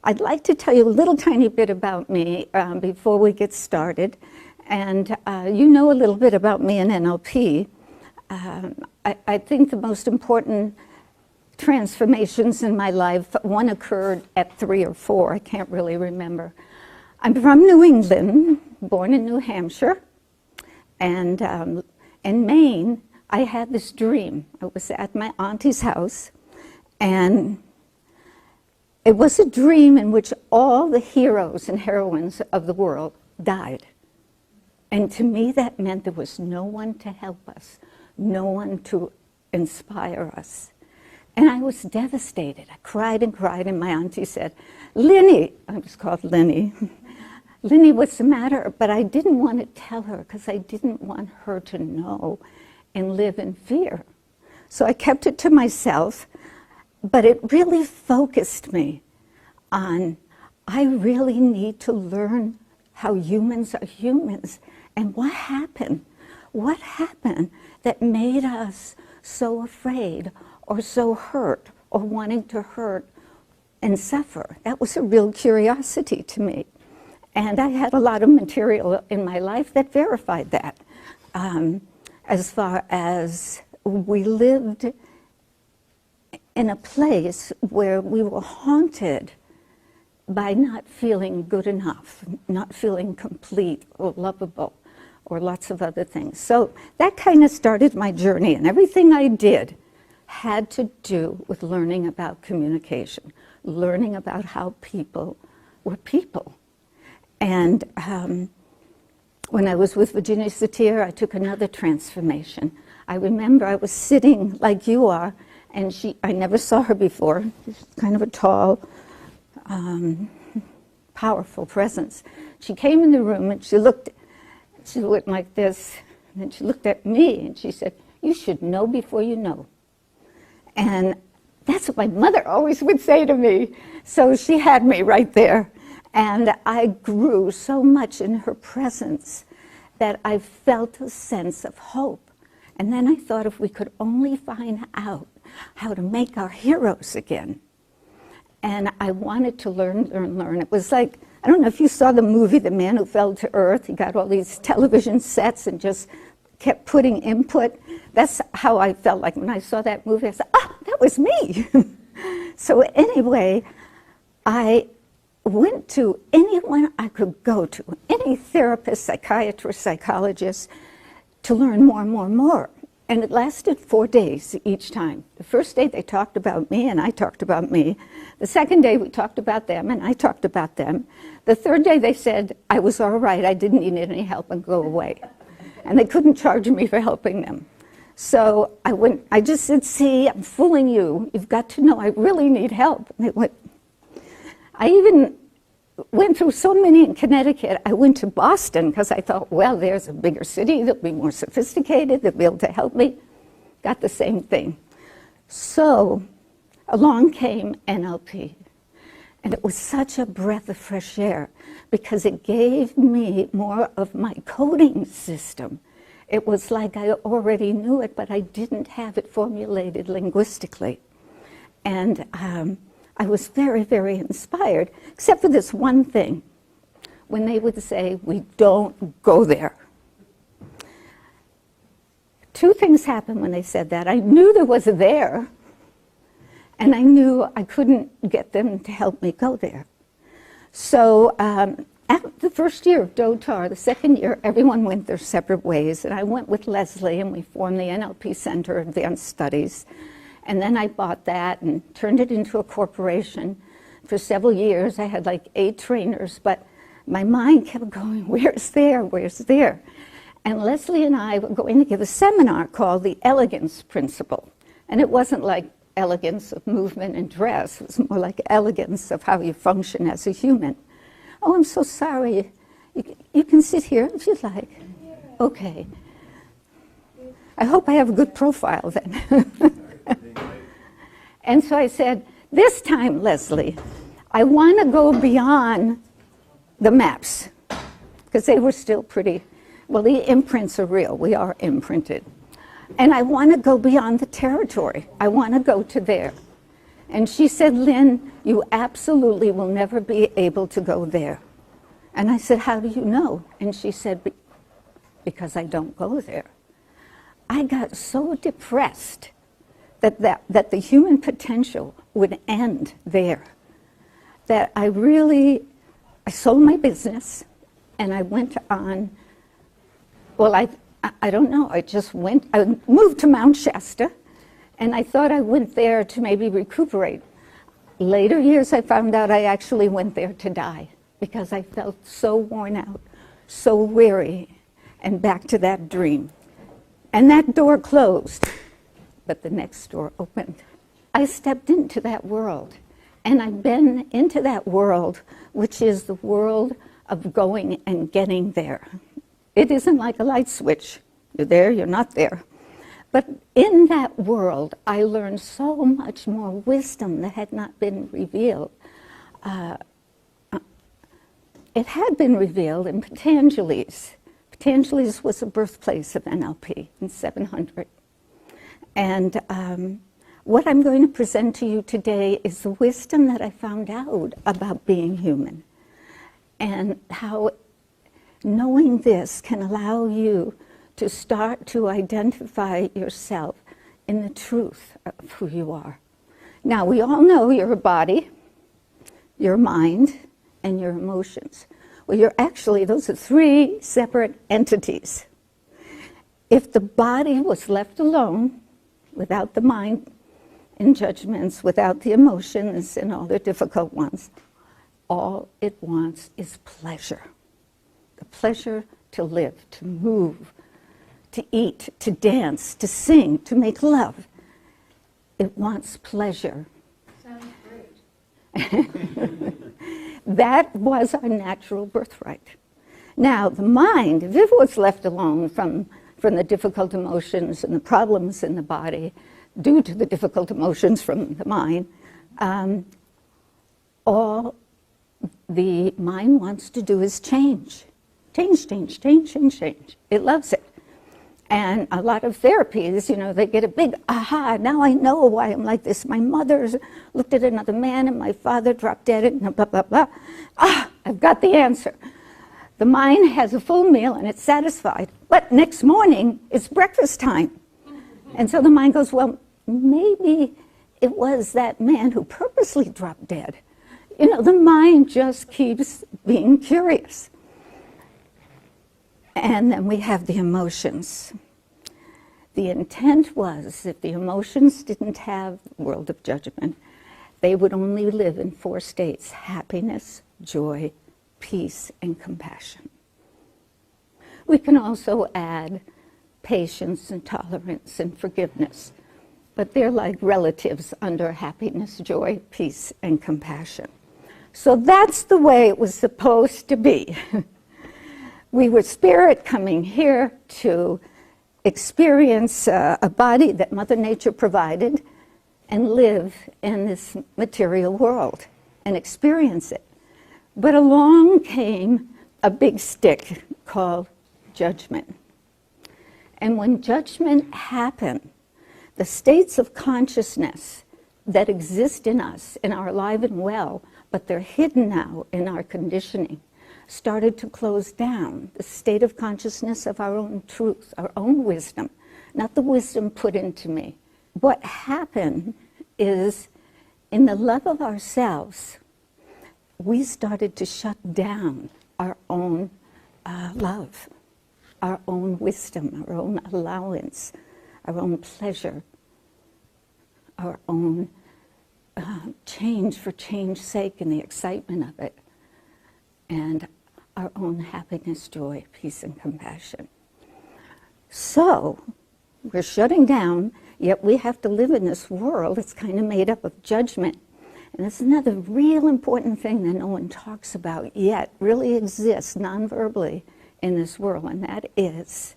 I'd like to tell you a little tiny bit about me before we get started. And you know a little bit about me and NLP. I think the most important transformations in my life, one occurred at 3 or 4, I can't really remember. I'm from New England, born in New Hampshire, and in Maine, I had this dream. I was at my auntie's house, and it was a dream in which all the heroes and heroines of the world died. And to me, that meant there was no one to help us, no one to inspire us. And I was devastated. I cried and cried, and my auntie said, Lynne, I was called Lynne, Lynne, what's the matter? But I didn't want to tell her because I didn't want her to know and live in fear. So I kept it to myself, but it really focused me on, I really need to learn how humans are humans. And what happened? What happened that made us so afraid or so hurt or wanting to hurt and suffer? That was a real curiosity to me. And I had a lot of material in my life that verified that. As far as we lived in a place where we were haunted by not feeling good enough, not feeling complete or lovable, or lots of other things. So that kind of started my journey, and everything I did had to do with learning about communication, learning about how people were people. And when I was with Virginia Satir, I took another transformation. I remember I was sitting like you are, and I never saw her before. She's kind of a tall, powerful presence. She came in the room and she went like this, and then she looked at me and she said, you should know before you know. And that's what my mother always would say to me. So she had me right there. And I grew so much in her presence that I felt a sense of hope. And then I thought if we could only find out how to make our heroes again. And I wanted to learn. It was like, I don't know if you saw the movie, The Man Who Fell to Earth. He got all these television sets and just kept putting input. That's how I felt like when I saw that movie. I said, ah, that was me. So anyway, I went to anyone I could go to, any therapist, psychiatrist, psychologist, to learn more and more and more. And it lasted 4 days each time. The first day they talked about me and I talked about me. The second day we talked about them and I talked about them. The third day they said I was all right, I didn't need any help and go away. And they couldn't charge me for helping them. So I just said, see, I'm fooling you. You've got to know I really need help. And they went, I even went through so many in Connecticut. I went to Boston because I thought, well, there's a bigger city. They'll be more sophisticated. They'll be able to help me. Got the same thing. So along came NLP. And it was such a breath of fresh air because it gave me more of my coding system. It was like I already knew it, but I didn't have it formulated linguistically. And I was very, very inspired, except for this one thing, when they would say, we don't go there. 2 things happened when they said that. I knew there was a there, and I knew I couldn't get them to help me go there. So after the first year of DOTAR, the second year, everyone went their separate ways, and I went with Leslie, and we formed the NLP Center Advanced Studies. And then I bought that and turned it into a corporation. For several years, I had like 8 trainers, but my mind kept going, where's there, where's there? And Leslie and I were going to give a seminar called the Elegance Principle. And it wasn't like elegance of movement and dress, it was more like elegance of how you function as a human. Oh, I'm so sorry. You can sit here if you'd like. Okay. I hope I have a good profile then. And so I said, this time, Leslie, I want to go beyond the maps, because they were still pretty, well, the imprints are real. We are imprinted. And I want to go beyond the territory. I want to go to there. And she said, Lynn, you absolutely will never be able to go there. And I said, how do you know? And she said, because I don't go there. I got so depressed that the human potential would end there, that I sold my business and I went on, well, I don't know, I moved to Mount Shasta, and I thought I went there to maybe recuperate. Later years, I found out I actually went there to die because I felt so worn out, so weary, and back to that dream. And that door closed, but the next door opened. I stepped into that world, and I've been into that world, which is the world of going and getting there. It isn't like a light switch. You're there, you're not there. But in that world, I learned so much more wisdom that had not been revealed. It had been revealed in Patanjali's. Patanjali's was the birthplace of NLP in 700. And what I'm going to present to you today is the wisdom that I found out about being human, and how knowing this can allow you to start to identify yourself in the truth of who you are. Now, we all know you're a body, your mind, and your emotions. Well, those are three separate entities. If the body was left alone, without the mind and judgments, without the emotions and all the difficult ones, all it wants is pleasure. The pleasure to live, to move, to eat, to dance, to sing, to make love. It wants pleasure. Sounds great. That was our natural birthright. Now, the mind, if it was left alone from the difficult emotions and the problems in the body due to the difficult emotions from the mind, all the mind wants to do is change. Change, change, change, change, change. It loves it. And a lot of therapies, they get a big aha, now I know why I'm like this. My mother looked at another man and my father dropped dead and blah, blah, blah. I've got the answer. The mind has a full meal and it's satisfied, but next morning it's breakfast time. And so the mind goes, well, maybe it was that man who purposely dropped dead. The mind just keeps being curious. And then we have the emotions. The intent was, if the emotions didn't have the world of judgment, they would only live in 4 states: happiness, joy, peace, and compassion. We can also add patience and tolerance and forgiveness, but they're like relatives under happiness, joy, peace, and compassion. So that's the way it was supposed to be. We were spirit coming here to experience a body that Mother Nature provided and live in this material world and experience it. But along came a big stick called judgment. And when judgment happened, the states of consciousness that exist in us and are alive and well, but they're hidden now in our conditioning, started to close down. The state of consciousness of our own truth, our own wisdom, not the wisdom put into me. What happened is, in the love of ourselves, we started to shut down our own love, our own wisdom, our own allowance, our own pleasure, our own change for change's sake and the excitement of it, and our own happiness, joy, peace, and compassion. So we're shutting down, yet we have to live in this world that's kind of made up of judgment. And that's another real important thing that no one talks about yet, really exists non-verbally in this world, and that is,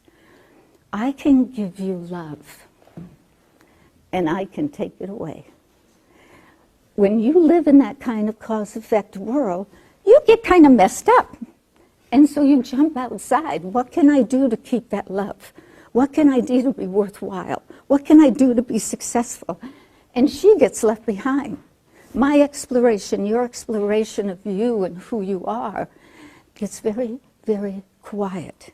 I can give you love, and I can take it away. When you live in that kind of cause-effect world, you get kind of messed up. And so you jump outside. What can I do to keep that love? What can I do to be worthwhile? What can I do to be successful? and she gets left behind. My exploration, your exploration of you and who you are gets very, very quiet.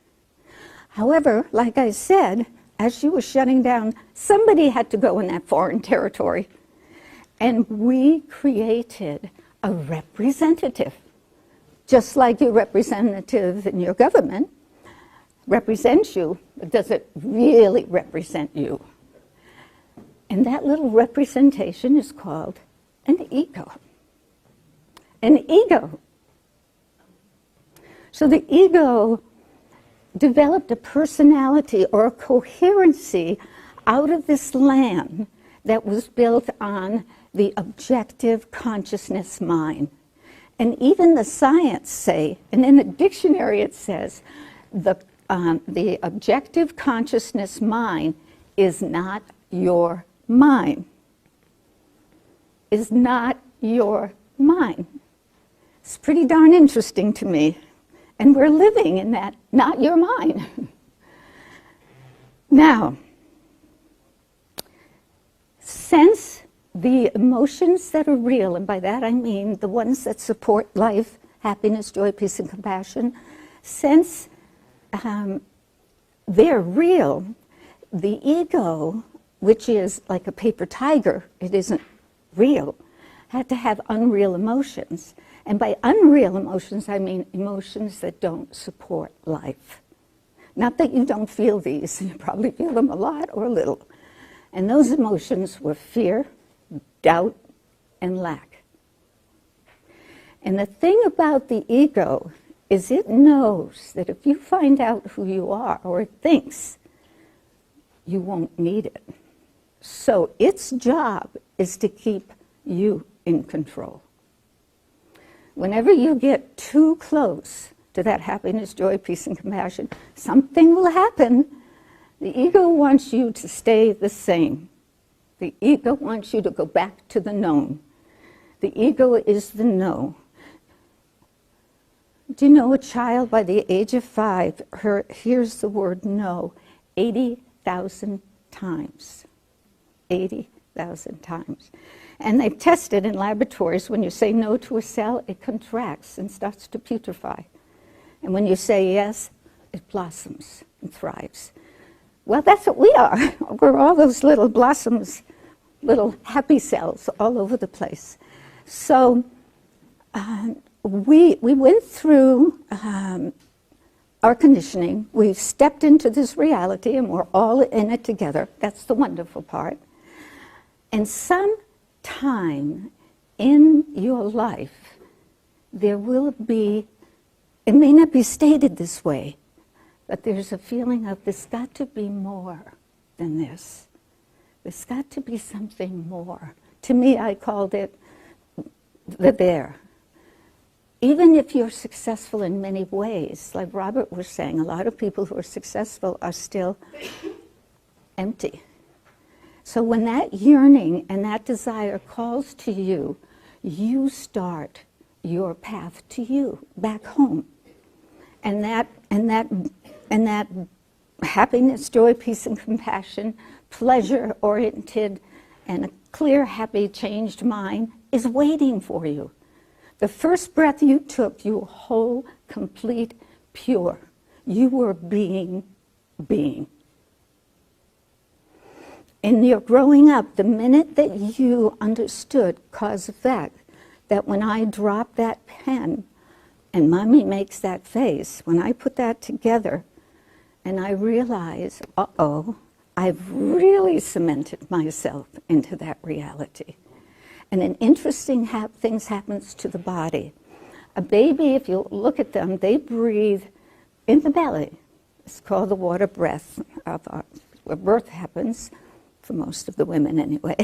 However, like I said, as she was shutting down, somebody had to go in that foreign territory. And we created a representative. Just like your representative in your government represents you, but does it really represent you? And that little representation is called an ego. An ego. So the ego developed a personality or a coherency out of this land that was built on the objective consciousness mind. And even the science say, and in the dictionary it says, the objective consciousness mind is not your mind. Is not your mind. It's pretty darn interesting to me. And we're living in that, not your mind. Now, sense the emotions that are real, and by that I mean the ones that support life, happiness, joy, peace, and compassion. Since they're real, the ego, which is like a paper tiger, it isn't real, had to have unreal emotions. And by unreal emotions, I mean emotions that don't support life. Not that you don't feel these, you probably feel them a lot or a little. And those emotions were fear, doubt, and lack. And the thing about the ego is it knows that if you find out who you are, or it thinks, you won't need it. So its job is to keep you in control. Whenever you get too close to that happiness, joy, peace, and compassion, something will happen. The ego wants you to stay the same. The ego wants you to go back to the known. The ego is the no. Do you know a child by the age of 5 hears the word no 80,000 times? 80,000 times. And they've tested in laboratories, when you say no to a cell, it contracts and starts to putrefy. And when you say yes, it blossoms and thrives. Well, that's what we are. We're all those little blossoms, little happy cells all over the place. So we went through our conditioning. We've stepped into this reality, and we're all in it together. That's the wonderful part. And some time in your life, there will be, it may not be stated this way, but there's a feeling of there's got to be more than this. There's got to be something more. To me, I called it the there. Even if you're successful in many ways, like Robert was saying, a lot of people who are successful are still empty. So when that yearning and that desire calls to you, you start your path to you, back home. And that happiness, joy, peace, and compassion, pleasure-oriented, and a clear, happy, changed mind is waiting for you. The first breath you took, you were whole, complete, pure. You were being. In your growing up, the minute that you understood cause-effect, that when I drop that pen and Mommy makes that face, when I put that together and I realize, uh-oh, I've really cemented myself into that reality. And an interesting things happens to the body. A baby, if you look at them, they breathe in the belly. It's called the water breath, where birth happens, for most of the women anyway.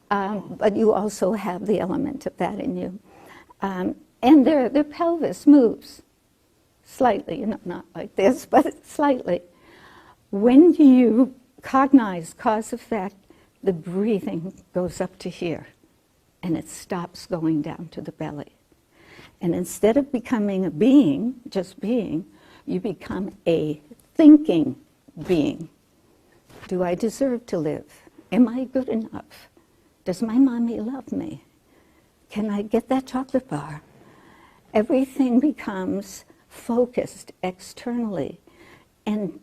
But you also have the element of that in you. And their pelvis moves slightly, not like this, but slightly. When you cognize cause-effect, the breathing goes up to here, and it stops going down to the belly. And instead of becoming a being, just being, you become a thinking being. Do I deserve to live? Am I good enough? Does my mommy love me? Can I get that chocolate bar? Everything becomes focused externally. And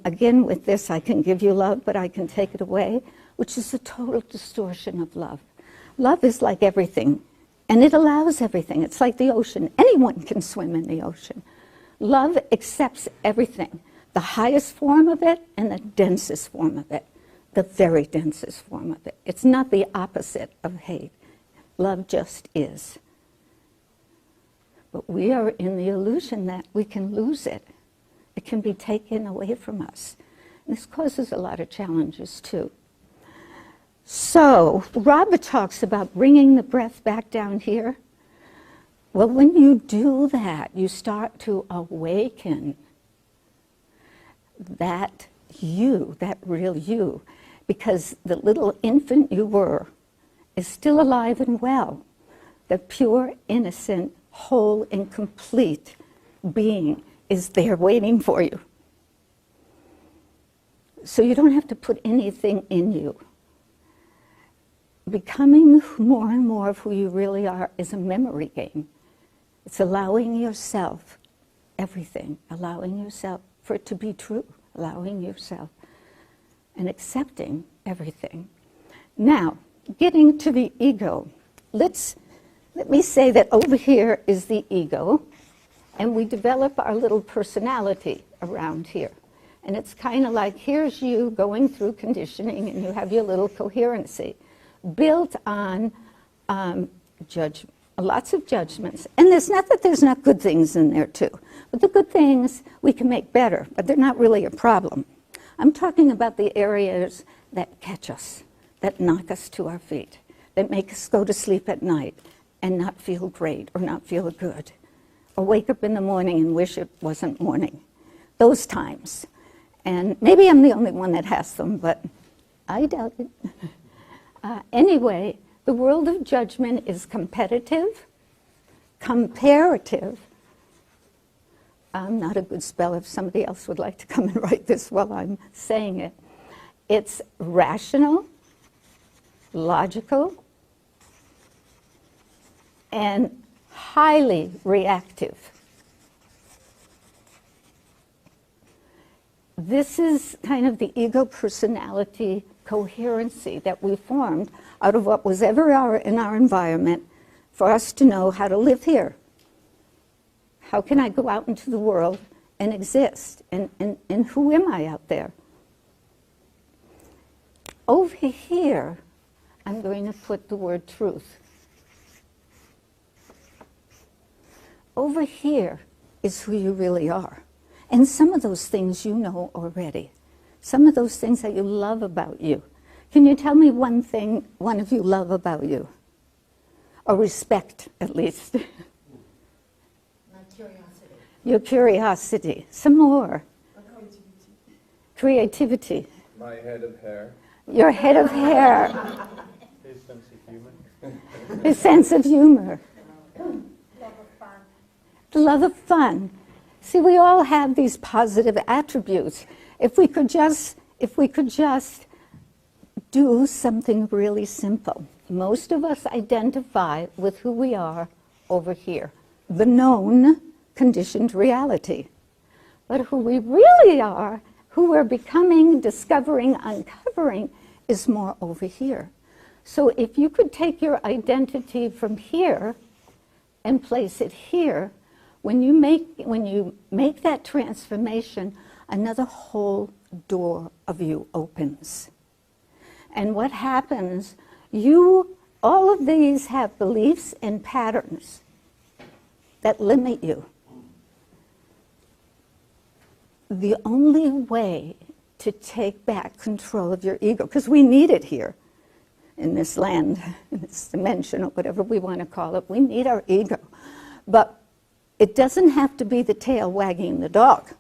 again, with this, I can give you love, but I can take it away, which is a total distortion of love. Love is like everything, and it allows everything. It's like the ocean. Anyone can swim in the ocean. Love accepts everything, the highest form of it and the densest form of it, the very densest form of it. It's not the opposite of hate. Love just is. But we are in the illusion that we can lose it. It can be taken away from us. And this causes a lot of challenges too. So, Robert talks about bringing the breath back down here. Well, when you do that, you start to awaken that you, that real you, because the little infant you were is still alive and well. The pure, innocent, whole, and complete being is there waiting for you. So you don't have to put anything in you. Becoming more and more of who you really are is a memory game. It's allowing yourself everything, allowing yourself for it to be true, allowing yourself and accepting everything. Now, getting to the ego, let me say that over here is the ego, and we develop our little personality around here. And it's kind of like, here's you going through conditioning, and you have your little coherency built on lots of judgments. And it's not that there's not good things in there too, but the good things we can make better, but they're not really a problem. I'm talking about the areas that catch us, that knock us to our feet, that make us go to sleep at night and not feel great or not feel good, or wake up in the morning and wish it wasn't morning. Those times. And maybe I'm the only one that has them, but I doubt it. Anyway, the world of judgment is competitive, comparative. I'm not a good speller. If somebody else would like to come and write this while I'm saying it. It's rational, logical, and highly reactive. This is kind of the ego personality coherency that we formed out of what was ever in our environment for us to know how to live here. How can I go out into the world and exist? And who am I out there? Over here, I'm going to put the word truth. Over here is who you really are. And some of those things you know already. Some of those things that you love about you. Can you tell me one thing one of you love about you? Or respect, at least. My curiosity. Your curiosity. Some more. Creativity. My head of hair. Your head of hair. His sense of humor. His sense of humor. Love of fun. The love of fun. See, we all have these positive attributes. If we could just do something really simple. Most of us identify with who we are over here, the known conditioned reality. But who we really are, who we're becoming, discovering, uncovering, is more over here. So if you could take your identity from here and place it here, when you make that transformation, another whole door of you opens. And what happens, all of these have beliefs and patterns that limit you. The only way to take back control of your ego, because we need it here in this land, in this dimension, or whatever we want to call it, we need our ego. But it doesn't have to be the tail wagging the dog.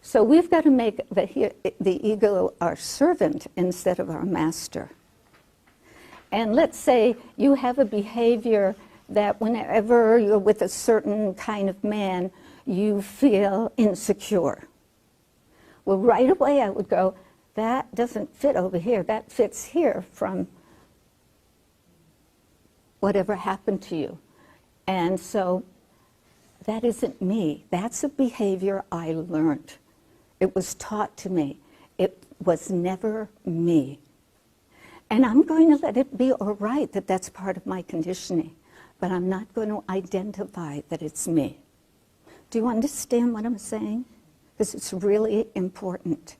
So we've got to make the ego our servant instead of our master. And let's say you have a behavior that whenever you're with a certain kind of man, you feel insecure. Well, right away I would go, that doesn't fit over here. That fits here from whatever happened to you. And so that isn't me. That's a behavior I learned. It was taught to me. It was never me. And I'm going to let it be all right that that's part of my conditioning, but I'm not going to identify that it's me. Do you understand what I'm saying? Because it's really important.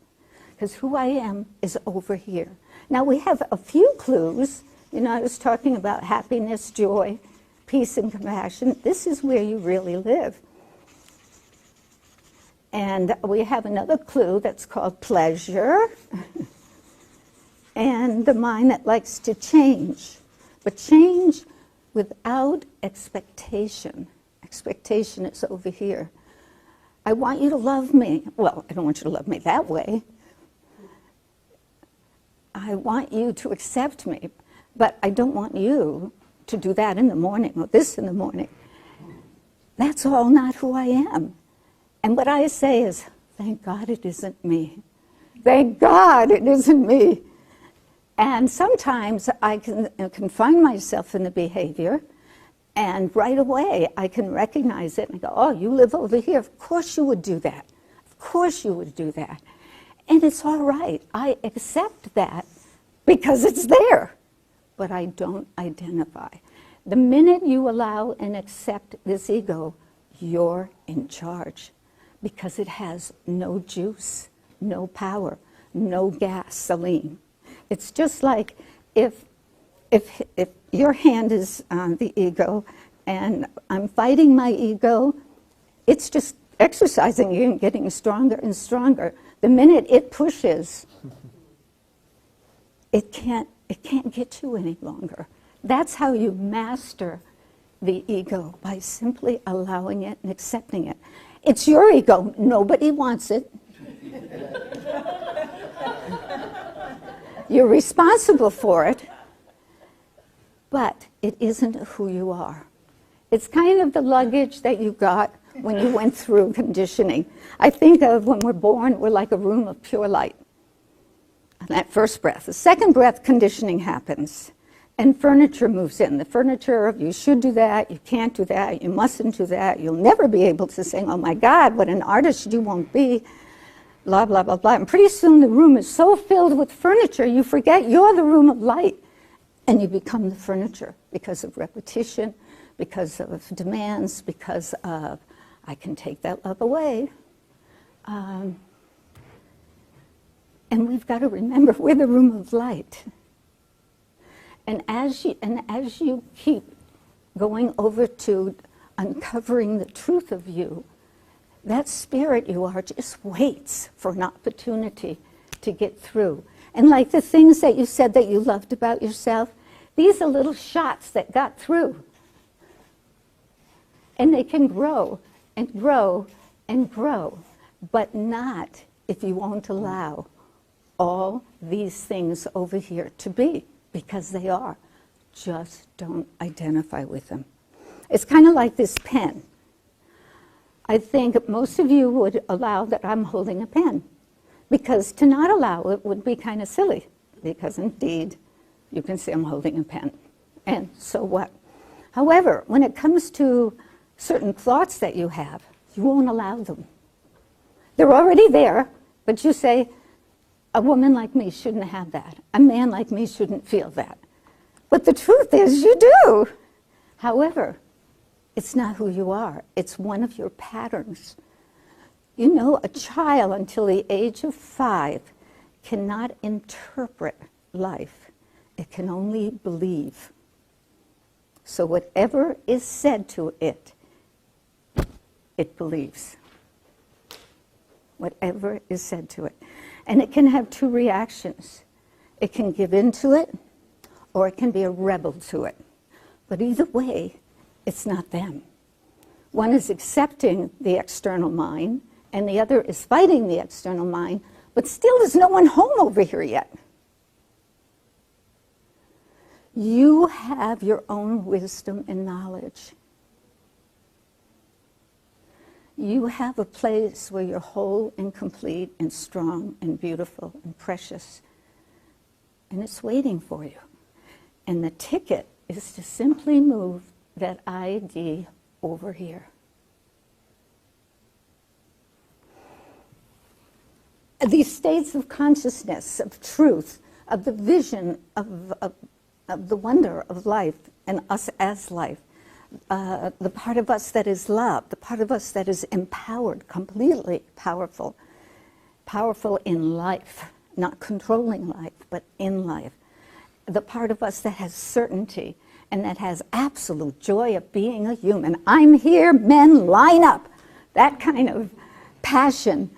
Because who I am is over here. Now we have a few clues. You know, I was talking about happiness, joy, peace, and compassion. This is where you really live. And we have another clue that's called pleasure. And the mind that likes to change. But change without expectation. Expectation is over here. I want you to love me. Well, I don't want you to love me that way. I want you to accept me, but I don't want you to do that in the morning or this in the morning. That's all not who I am. And what I say is, thank God it isn't me. Thank God it isn't me. And sometimes I can find myself in the behavior, and right away I can recognize it and go, oh, you live over here. Of course you would do that. Of course you would do that. And it's all right. I accept that because it's there, but I don't identify. The minute you allow and accept this ego, you're in charge because it has no juice, no power, no gasoline. It's just like if your hand is on the ego and I'm fighting my ego, it's just exercising you and getting stronger and stronger. The minute it pushes, it can't get you any longer. That's how you master the ego, by simply allowing it and accepting it. It's your ego. Nobody wants it. You're responsible for it, but it isn't who you are. It's kind of the luggage that you got when you went through conditioning. I think of when we're born, we're like a room of pure light. And that first breath. The second breath, conditioning happens. And furniture moves in. The furniture of you should do that, you can't do that, you mustn't do that. You'll never be able to sing, oh my God, what an artist you won't be. Blah, blah, blah, blah. And pretty soon the room is so filled with furniture, you forget you're the room of light. And you become the furniture because of repetition, because of demands, because of, I can take that love away. And we've got to remember we're the room of light. And as you keep going over to uncovering the truth of you, that spirit you are just waits for an opportunity to get through. And like the things that you said that you loved about yourself, these are little shots that got through. And they can grow and grow and grow, but not if you won't allow all these things over here to be, because they are. Just don't identify with them. It's kind of like this pen. I think most of you would allow that I'm holding a pen, because to not allow it would be kind of silly, because indeed you can see I'm holding a pen, and so what? However, when it comes to certain thoughts that you have, you won't allow them. They're already there, but you say, a woman like me shouldn't have that. A man like me shouldn't feel that. But the truth is, you do. However, it's not who you are. It's one of your patterns. You know, a child until the age of 5 cannot interpret life. It can only believe. So whatever is said to it, it believes. Whatever is said to it. And it can have two reactions. It can give in to it, or it can be a rebel to it. But either way, it's not them. One is accepting the external mind, and the other is fighting the external mind, but still there's no one home over here yet. You have your own wisdom and knowledge. You have a place where you're whole and complete and strong and beautiful and precious. And it's waiting for you. And the ticket is to simply move that ID over here. These states of consciousness, of truth, of the vision of the wonder of life and us as life, the part of us that is love, the part of us that is empowered, completely powerful, powerful in life, not controlling life, but in life. The part of us that has certainty and that has absolute joy of being a human. I'm here, men, line up. That kind of passion.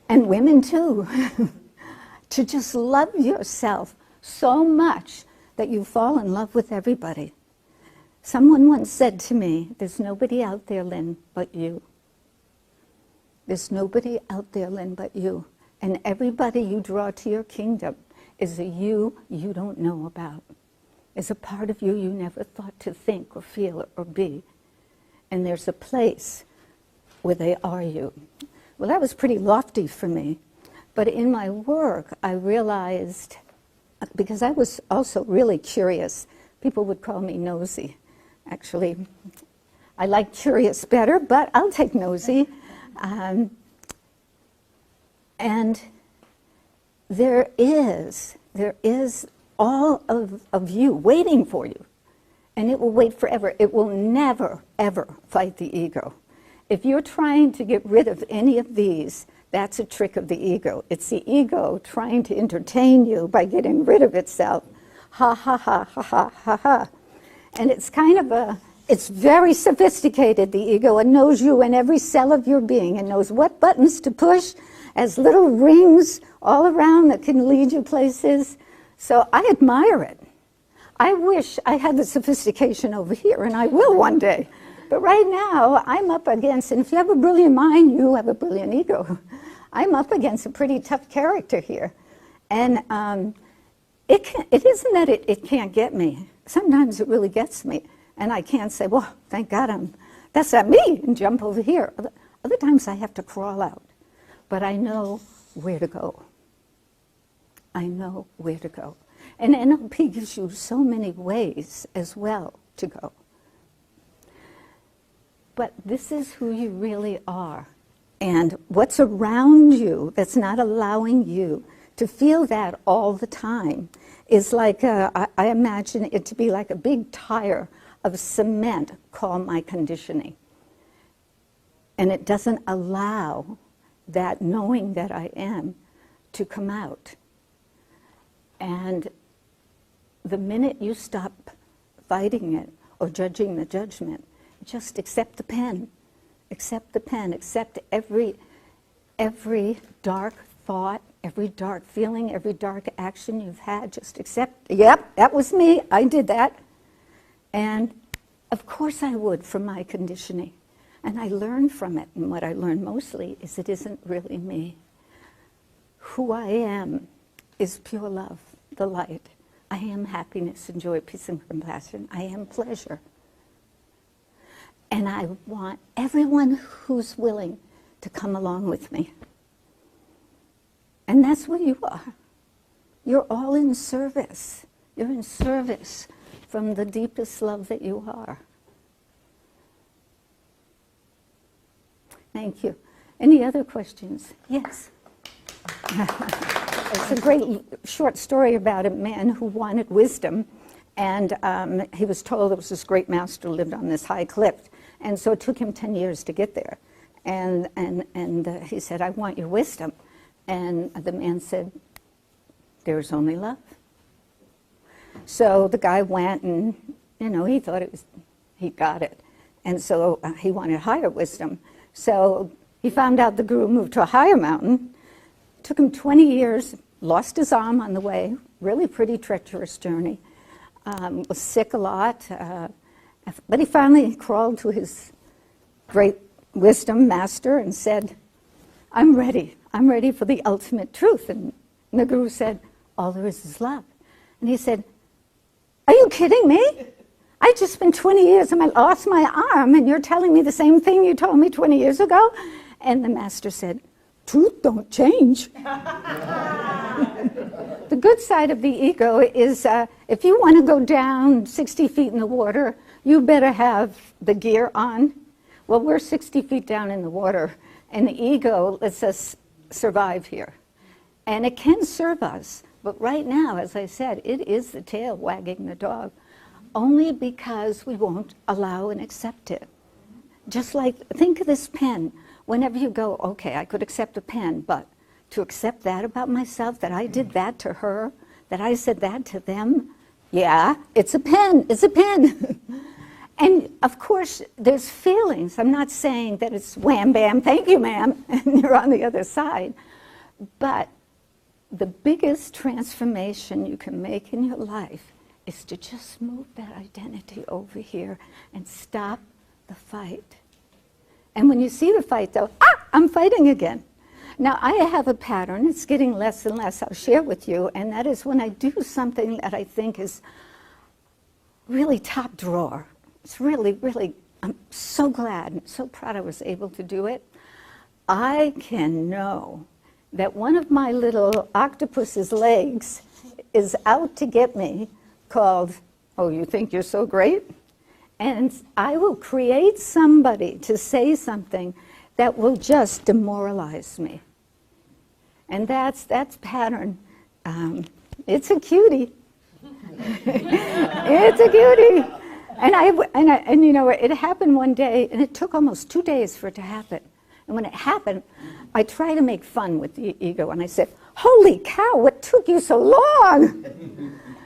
And women too. To just love yourself so much that you fall in love with everybody. Someone once said to me, there's nobody out there, Lynne, but you. There's nobody out there, Lynne, but you. And everybody you draw to your kingdom is a you don't know about. Is a part of you you never thought to think or feel or be. And there's a place where they are you. Well, that was pretty lofty for me. But in my work, I realized, because I was also really curious, people would call me nosy. Actually, I like curious better, but I'll take nosy. And there is all of you waiting for you. And it will wait forever. It will never, ever fight the ego. If you're trying to get rid of any of these, that's a trick of the ego. It's the ego trying to entertain you by getting rid of itself. Ha, ha, ha, ha, ha, ha, ha. And it's kind of it's very sophisticated, the ego. It knows you in every cell of your being. It knows what buttons to push, as little rings all around that can lead you places. So I admire it. I wish I had the sophistication over here, and I will one day. But right now, I'm up against, and if you have a brilliant mind, you have a brilliant ego. I'm up against a pretty tough character here. And it isn't that it can't get me. Sometimes it really gets me. And I can't say, well, thank God that's not me, and jump over here. Other times I have to crawl out. But I know where to go. I know where to go. And NLP gives you so many ways as well to go. But this is who you really are. And what's around you that's not allowing you to feel that all the time is like, I imagine it to be like a big tire of cement called my conditioning. And it doesn't allow that knowing that I am to come out. And the minute you stop fighting it or judging the judgment, just accept the pen. Accept the pen. Accept every dark thought, every dark feeling, every dark action you've had. Just accept, yep, that was me. I did that. And of course I would from my conditioning. And I learned from it. And what I learned mostly is it isn't really me. Who I am is pure love, the light. I am happiness and joy, peace and compassion. I am pleasure. And I want everyone who's willing to come along with me. And that's what you are. You're all in service. You're in service from the deepest love that you are. Thank you. Any other questions? Yes. It's a great short story about a man who wanted wisdom. And he was told there was this great master who lived on this high cliff. And so it took him 10 years to get there. And he said, I want your wisdom. And the man said, there's only love. So the guy went and, he thought he got it. And so he wanted higher wisdom. So he found out the guru moved to a higher mountain. Took him 20 years, lost his arm on the way, really pretty treacherous journey. Was sick a lot. But he finally crawled to his great wisdom master and said, I'm ready. I'm ready for the ultimate truth. And the guru said, all there is love. And he said, are you kidding me? I just been 20 years and I lost my arm, and you're telling me the same thing you told me 20 years ago? And the master said, truth don't change. The good side of the ego is if you want to go down 60 feet in the water, you better have the gear on. Well, we're 60 feet down in the water, and the ego lets us survive here. And it can serve us. But right now, as I said, it is the tail wagging the dog, only because we won't allow and accept it. Just like, think of this pen. Whenever you go, okay, I could accept a pen, but to accept that about myself, that I did that to her, that I said that to them, yeah, it's a pen, it's a pen. And of course, there's feelings. I'm not saying that it's wham, bam, thank you, ma'am, and you're on the other side. But the biggest transformation you can make in your life is to just move that identity over here and stop the fight. And when you see the fight, though, I'm fighting again. Now, I have a pattern. It's getting less and less. I'll share with you. And that is when I do something that I think is really top drawer. It's really, really, I'm so glad and so proud I was able to do it. I can know that one of my little octopus's legs is out to get me, called, oh, you think you're so great? And I will create somebody to say something that will just demoralize me. And that's pattern. It's a cutie. It's a cutie. And you know, it happened one day, and it took almost 2 days for it to happen. And when it happened, I try to make fun with the ego, and I said, holy cow, what took you so long?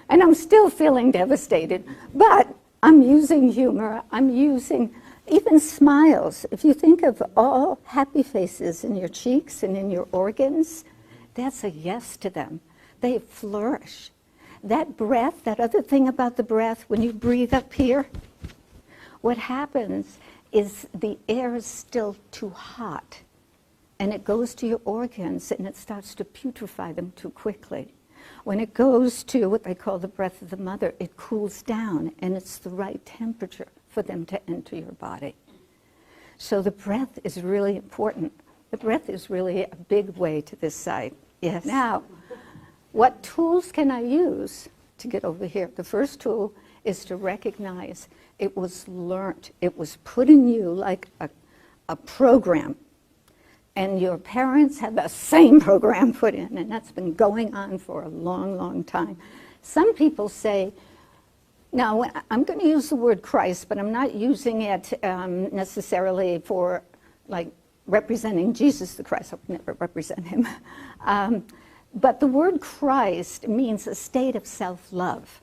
And I'm still feeling devastated, but I'm using humor, I'm using even smiles. If you think of all happy faces in your cheeks and in your organs, that's a yes to them. They flourish. That breath, that other thing about the breath, when you breathe up here, what happens is the air is still too hot, and it goes to your organs and it starts to putrefy them too quickly. When it goes to what they call the breath of the mother, it cools down, and it's the right temperature for them to enter your body. So the breath is really important. The breath is really a big way to this side. Yes. Now, what tools can I use to get over here? The first tool is to recognize it was learned. It was put in you like a program. And your parents had the same program put in, and that's been going on for a long, long time. Some people say, now I'm going to use the word Christ, but I'm not using it necessarily for like representing Jesus the Christ. I would never represent him. But the word Christ means a state of self-love.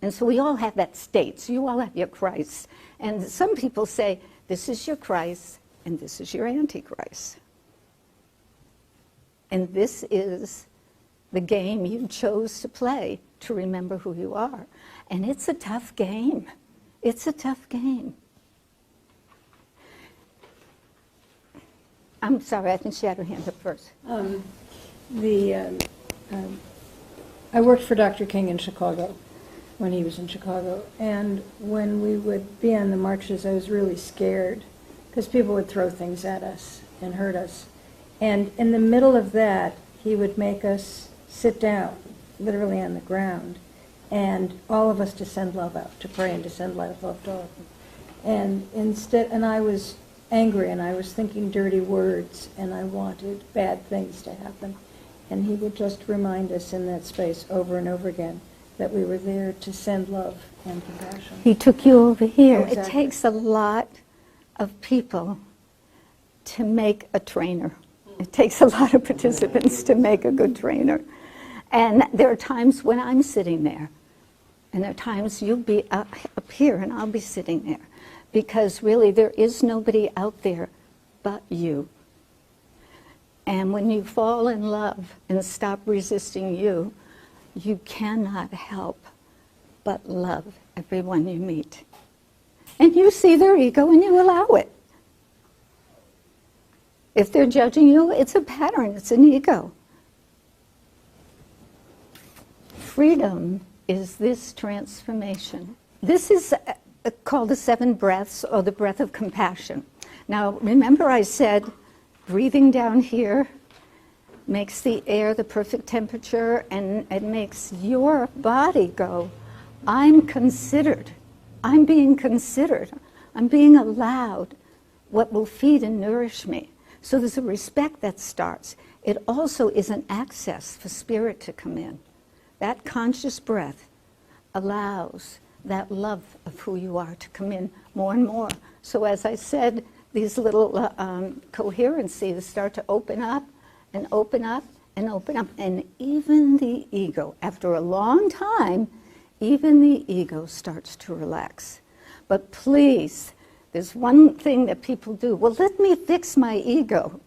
And so we all have that state. So you all have your Christ. And some people say, this is your Christ, and this is your Antichrist. And this is the game you chose to play to remember who you are. And it's a tough game. It's a tough game. I'm sorry, I think she had her hand up first. I worked for Dr. King in Chicago when he was in Chicago, and when we would be on the marches, I was really scared because people would throw things at us and hurt us. And in the middle of that, he would make us sit down, literally on the ground, and all of us to send love out, to pray and to send love to all of them. And I was angry, and I was thinking dirty words, and I wanted bad things to happen. And he would just remind us in that space over and over again that we were there to send love and compassion. He took you over here. Exactly. It takes a lot of people to make a trainer. It takes a lot of participants to make a good trainer. And there are times when I'm sitting there, and there are times you'll be up here and I'll be sitting there, because really there is nobody out there but you. And when you fall in love and stop resisting you, you cannot help but love everyone you meet. And you see their ego and you allow it. If they're judging you, it's a pattern, it's an ego. Freedom is this transformation. This is called the 7 breaths, or the breath of compassion. Now, remember I said breathing down here makes the air the perfect temperature, and it makes your body go, I'm considered. I'm being considered. I'm being allowed what will feed and nourish me. So there's a respect that starts. It also is an access for spirit to come in. That conscious breath allows that love of who you are to come in more and more. So as I said, these little coherencies start to open up and open up and open up. And even the ego, after a long time, even the ego starts to relax. But please, there's one thing that people do. Well, let me fix my ego.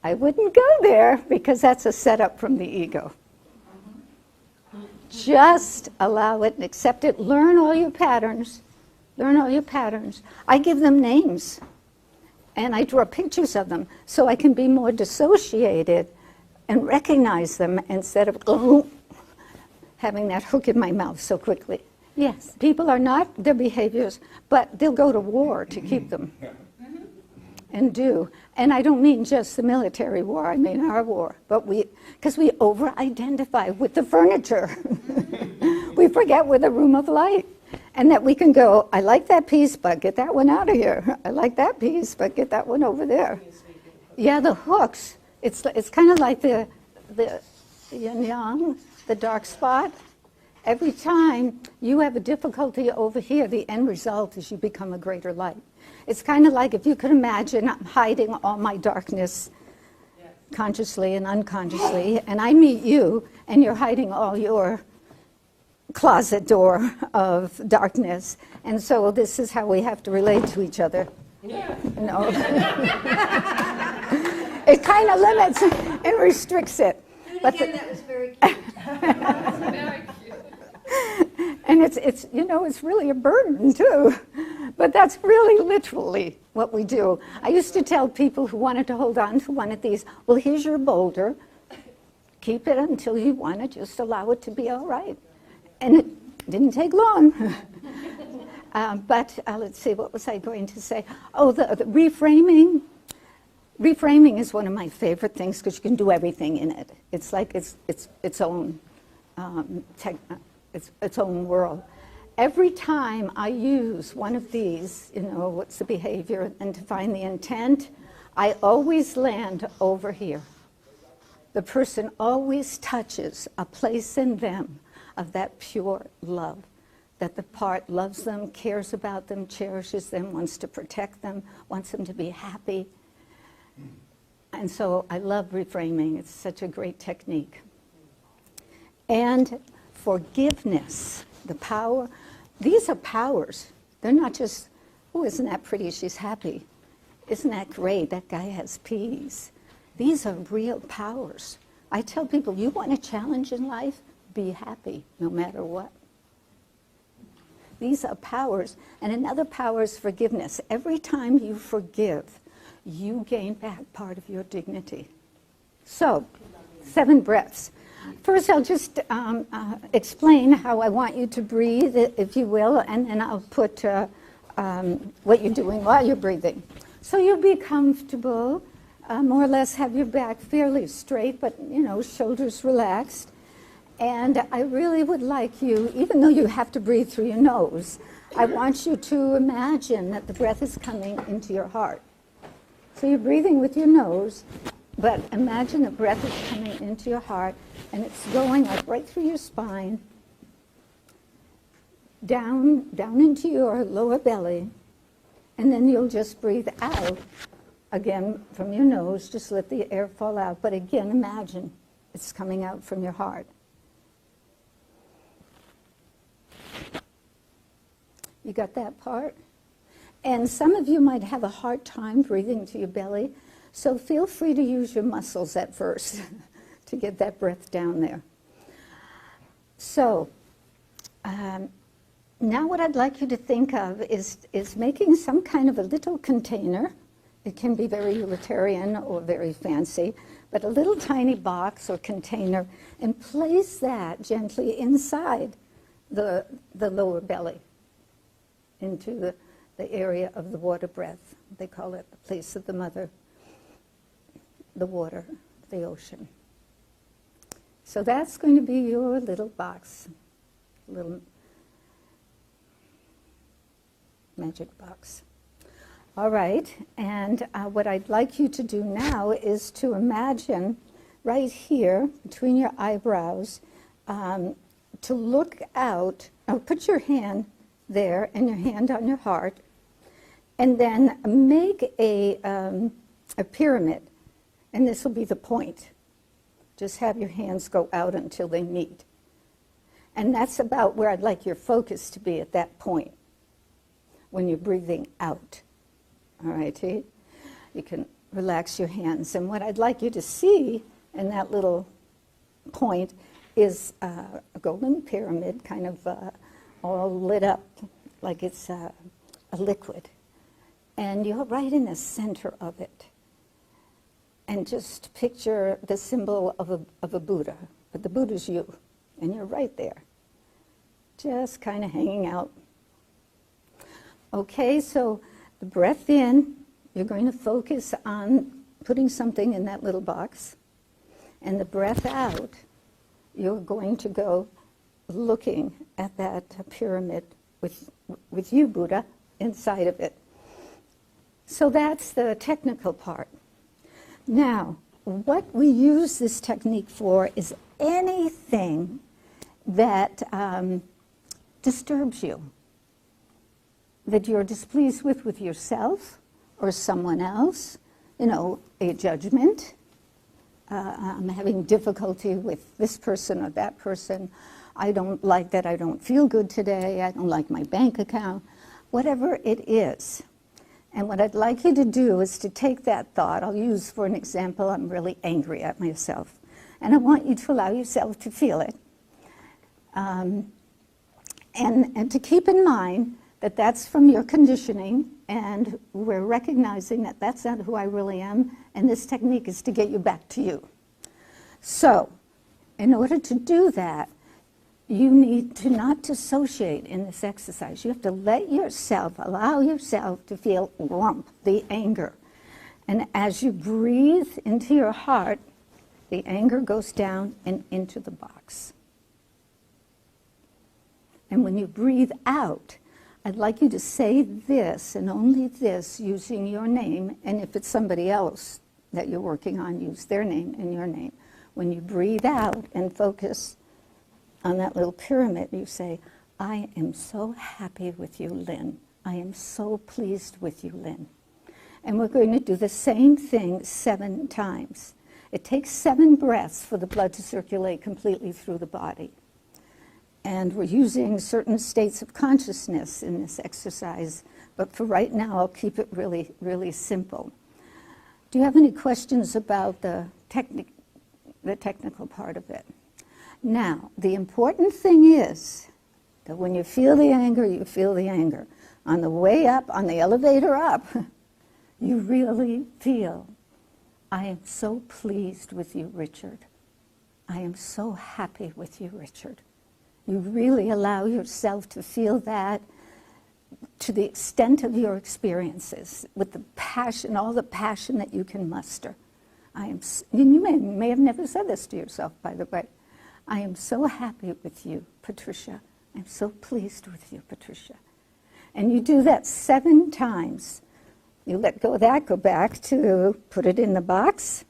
I wouldn't go there, because that's a setup from the ego. Just allow it and accept it. Learn all your patterns. Learn all your patterns. I give them names, and I draw pictures of them so I can be more dissociated and recognize them instead of having that hook in my mouth so quickly. Yes, people are not their behaviors, but they'll go to war to keep them. And do. And I don't mean just the military war, I mean our war. But because we over-identify with the furniture. We forget we're the room of light. And that we can go, I like that piece, but get that one out of here. I like that piece, but get that one over there. Yeah, the hooks. It's kind of like the yin-yang, the dark spot. Every time you have a difficulty over here, the end result is you become a greater light. It's kind of like, if you could imagine, I'm hiding all my darkness consciously and unconsciously, and I meet you, and you're hiding all your closet door of darkness. And so this is how we have to relate to each other. Yeah. No. It kind of limits and restricts it. But again, that was very cute. Very cute. And it's you know, it's really a burden too. But that's really literally what we do. I used to tell people who wanted to hold on to one of these, well, here's your boulder. Keep it until you want it. Just allow it to be all right. And it didn't take long. But let's see, what was I going to say? Oh, the reframing. Reframing is one of my favorite things because you can do everything in it. It's like its own its own world. Every time I use one of these, you know, what's the behavior, and to find the intent, I always land over here. The person always touches a place in them of that pure love, that the part loves them, cares about them, cherishes them, wants to protect them, wants them to be happy. And so I love reframing. It's such a great technique. And forgiveness, the power. These are powers. They're not just, oh, isn't that pretty? She's happy. Isn't that great? That guy has peace. These are real powers. I tell people, you want a challenge in life? Be happy, no matter what. These are powers. And another power is forgiveness. Every time you forgive, you gain back part of your dignity. So, 7 breaths. First, I'll just explain how I want you to breathe, if you will, and then I'll put what you're doing while you're breathing. So you'll be comfortable, more or less have your back fairly straight, but, you know, shoulders relaxed. And I really would like you, even though you have to breathe through your nose, I want you to imagine that the breath is coming into your heart. So you're breathing with your nose, but imagine the breath is coming into your heart, and it's going like right through your spine, down into your lower belly, and then you'll just breathe out again from your nose. Just let the air fall out. But again, imagine it's coming out from your heart. You got that part? And some of you might have a hard time breathing to your belly, so feel free to use your muscles at first to get that breath down there. So now what I'd like you to think of is making some kind of a little container. It can be very utilitarian or very fancy, but a little tiny box or container, and place that gently inside the lower belly. into the area of the water breath. They call it the place of the mother, the water, the ocean. So that's going to be your little box, little magic box. All right, and what I'd like you to do now is to imagine right here between your eyebrows to look out. Put your hand there and your hand on your heart, and then make a pyramid, and this will be the point. Just have your hands go out until they meet. And that's about where I'd like your focus to be at that point when you're breathing out. All righty? You can relax your hands. And what I'd like you to see in that little point is a golden pyramid, kind of all lit up like it's a liquid. And you're right in the center of it. And just picture the symbol of a Buddha. But the Buddha's you, and you're right there, just kind of hanging out. Okay, so the breath in, you're going to focus on putting something in that little box. And the breath out, you're going to go looking at that pyramid with you, Buddha, inside of it. So that's the technical part. Now, what we use this technique for is anything that disturbs you, that you're displeased with yourself or someone else, a judgment. I'm having difficulty with this person or that person. I don't like that. I don't feel good today. I don't like my bank account. Whatever it is. And what I'd like you to do is to take that thought. I'll use, for an example, I'm really angry at myself. And I want you to allow yourself to feel it. And to keep in mind that that's from your conditioning, and we're recognizing that that's not who I really am, and this technique is to get you back to you. So, in order to do that, you need to not dissociate in this exercise. You have to allow yourself to feel the anger. And as you breathe into your heart, the anger goes down and into the box. And when you breathe out, I'd like you to say this and only this using your name. And if it's somebody else that you're working on, use their name and your name. When you breathe out and focus on that little pyramid, you say, I am so happy with you, Lynne. I am so pleased with you, Lynne. And we're going to do the same thing 7 times. It takes 7 breaths for the blood to circulate completely through the body. And we're using certain states of consciousness in this exercise, but for right now, I'll keep it really, really simple. Do you have any questions about the technical part of it? Now, the important thing is that when you feel the anger, you feel the anger. On the way up, on the elevator up, you really feel, I am so pleased with you, Richard. I am so happy with you, Richard. You really allow yourself to feel that to the extent of your experiences, with the passion, all the passion that you can muster. You may have never said this to yourself, by the way. I am so happy with you, Patricia. I'm so pleased with you, Patricia. And you do that 7 times. You let go of that, go back to put it in the box,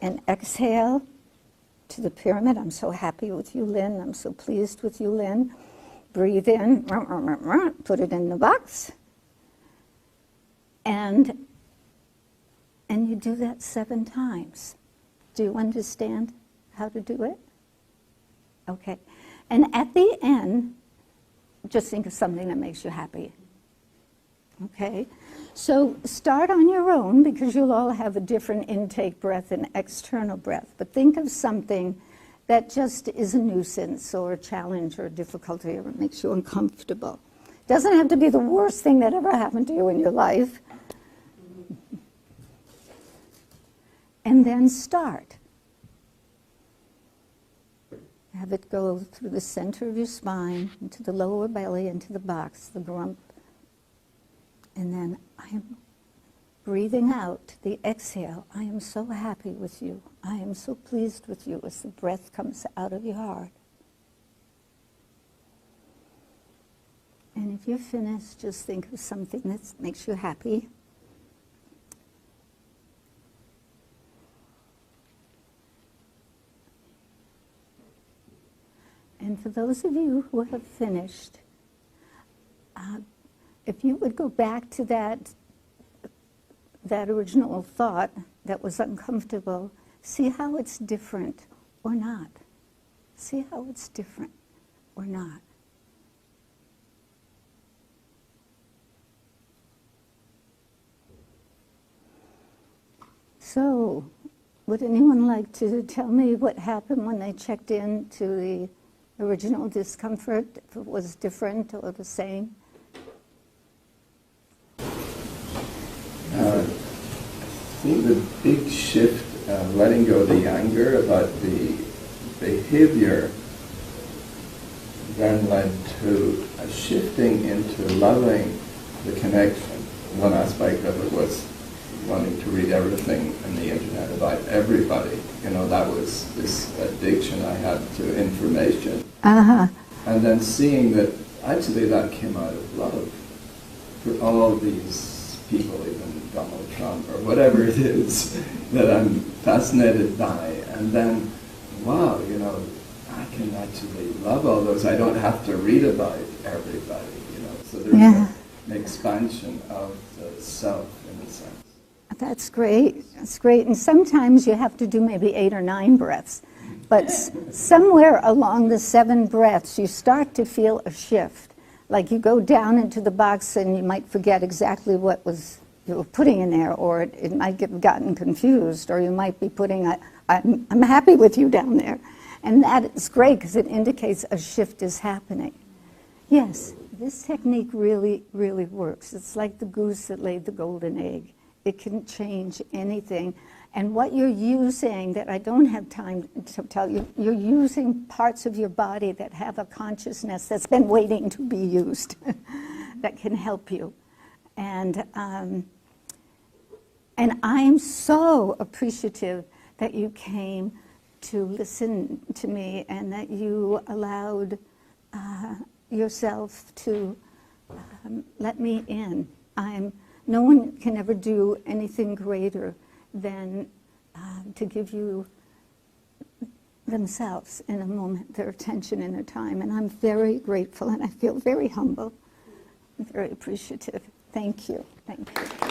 and exhale to the pyramid. I'm so happy with you, Lynne. I'm so pleased with you, Lynne. Breathe in, put it in the box. And you do that 7 times. Do you understand how to do it? Okay. And at the end, just think of something that makes you happy. Okay? So start on your own, because you'll all have a different intake breath and external breath. But think of something that just is a nuisance or a challenge or a difficulty or makes you uncomfortable. It doesn't have to be the worst thing that ever happened to you in your life. And then start. Have it go through the center of your spine, into the lower belly, into the box, the grump. And then I am breathing out the exhale. I am so happy with you. I am so pleased with you as the breath comes out of your heart. And if you're finished, just think of something that makes you happy. And for those of you who have finished, if you would go back to that original thought that was uncomfortable, see how it's different or not. See how it's different or not. So, would anyone like to tell me what happened when they checked in to the original discomfort, if it was different or the same? I think the big shift, letting go of the anger about the behavior, then led to a shifting into loving the connection. One aspect of it was wanting to read everything on the internet about everybody. You know, that was this addiction I had to information. Uh-huh. And then seeing that actually that came out of love for all these people, even Donald Trump or whatever it is that I'm fascinated by. And then, wow, you know, I can actually love all those. I don't have to read about everybody, you know. So there's an expansion of the self in a sense. That's great. That's great. And sometimes you have to do maybe 8 or 9 breaths. But somewhere along the 7 breaths, you start to feel a shift. Like you go down into the box and you might forget exactly what you were putting in there, or it might get gotten confused, or you might be putting, I'm happy with you down there. And that is great because it indicates a shift is happening. Yes, this technique really, really works. It's like the goose that laid the golden egg. It can change anything. And what you're using that I don't have time to tell you, you're using parts of your body that have a consciousness that's been waiting to be used that can help you. And I am so appreciative that you came to listen to me and that you allowed yourself to let me in. No one can ever do anything greater than to give you themselves in a moment, their attention and their time. And I'm very grateful and I feel very humble, very appreciative. Thank you. Thank you.